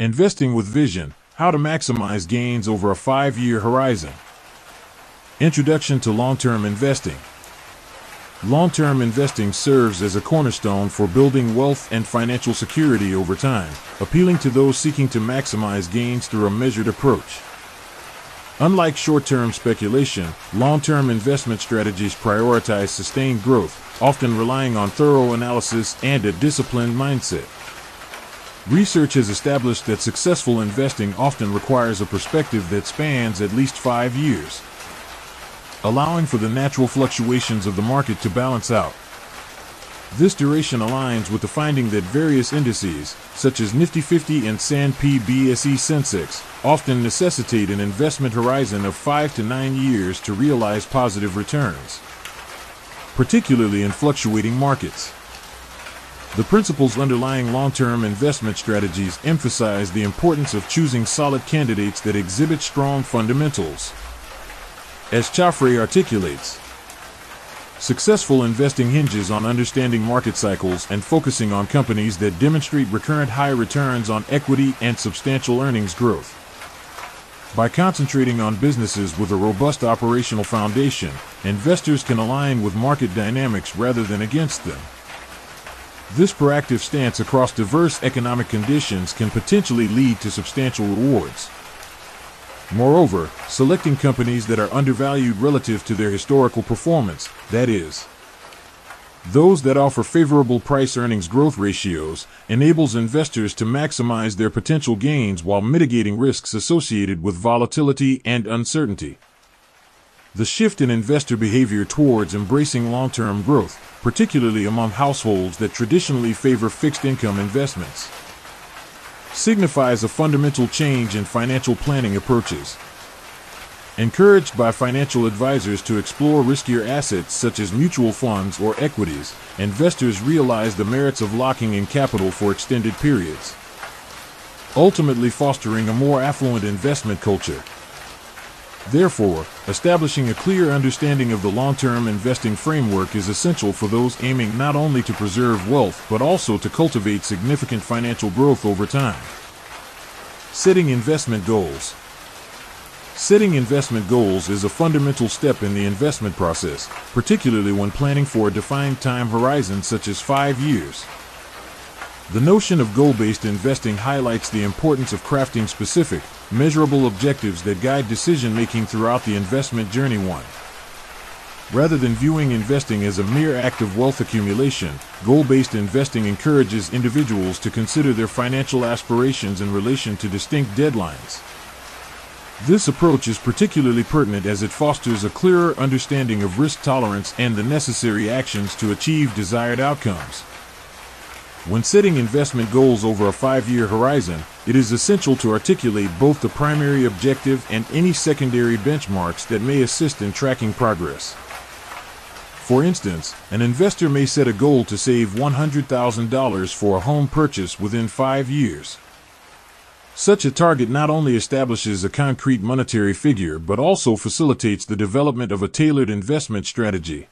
Investing with Vision: How to Maximize Gains Over a 5-Year Horizon. Introduction to Long-Term Investing. Long-term investing serves as a cornerstone for building wealth and financial security over time, appealing to those seeking to maximize gains through a measured approach. Unlike short-term speculation, long-term investment strategies prioritize sustained growth, often relying on thorough analysis and a disciplined mindset. Research has established that successful investing often requires a perspective that spans at least 5 years, allowing for the natural fluctuations of the market to balance out. This duration aligns with the finding that various indices, such as Nifty 50 and S&P BSE Sensex, often necessitate an investment horizon of 5 to 9 years to realize positive returns, particularly in fluctuating markets. The principles underlying long-term investment strategies emphasize the importance of choosing solid candidates that exhibit strong fundamentals. As Chaffray articulates, successful investing hinges on understanding market cycles and focusing on companies that demonstrate recurrent high returns on equity and substantial earnings growth. By concentrating on businesses with a robust operational foundation, investors can align with market dynamics rather than against them. This proactive stance across diverse economic conditions can potentially lead to substantial rewards. Moreover, selecting companies that are undervalued relative to their historical performance, that is, those that offer favorable price-earnings growth ratios, enables investors to maximize their potential gains while mitigating risks associated with volatility and uncertainty. The shift in investor behavior towards embracing long-term growth, particularly among households that traditionally favor fixed-income investments, signifies a fundamental change in financial planning approaches. Encouraged by financial advisors to explore riskier assets such as mutual funds or equities, investors realize the merits of locking in capital for extended periods, ultimately fostering a more affluent investment culture. Therefore, establishing a clear understanding of the long-term investing framework is essential for those aiming not only to preserve wealth but also to cultivate significant financial growth over time. Setting investment goals. Setting investment goals is a fundamental step in the investment process, particularly when planning for a defined time horizon such as 5 years. The notion of goal-based investing highlights the importance of crafting specific, measurable objectives that guide decision-making throughout the investment journey. Rather than viewing investing as a mere act of wealth accumulation, goal-based investing encourages individuals to consider their financial aspirations in relation to distinct deadlines. This approach is particularly pertinent as it fosters a clearer understanding of risk tolerance and the necessary actions to achieve desired outcomes. When setting investment goals over a 5-year horizon, it is essential to articulate both the primary objective and any secondary benchmarks that may assist in tracking progress. For instance, an investor may set a goal to save $100,000 for a home purchase within 5 years. Such a target not only establishes a concrete monetary figure but also facilitates the development of a tailored investment strategy.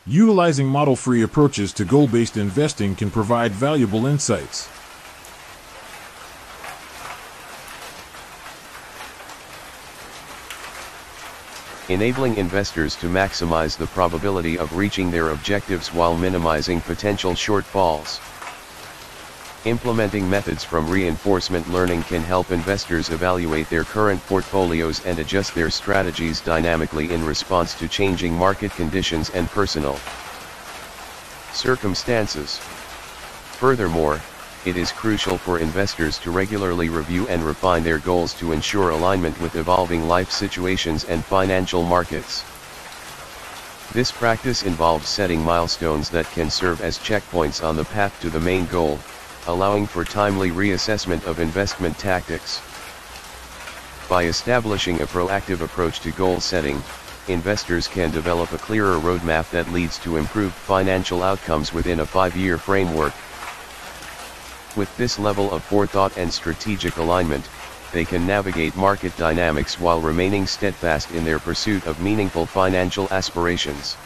Utilizing model-free approaches to goal-based investing can provide valuable insights. Enabling investors to maximize the probability of reaching their objectives while minimizing potential shortfalls. Implementing methods from reinforcement learning can help investors evaluate their current portfolios and adjust their strategies dynamically in response to changing market conditions and personal circumstances. Furthermore, it is crucial for investors to regularly review and refine their goals to ensure alignment with evolving life situations and financial markets. This practice involves setting milestones that can serve as checkpoints on the path to the main goal, allowing for timely reassessment of investment tactics. By establishing a proactive approach to goal setting, investors can develop a clearer roadmap that leads to improved financial outcomes within a 5-year framework. With this level of forethought and strategic alignment, they can navigate market dynamics while remaining steadfast in their pursuit of meaningful financial aspirations.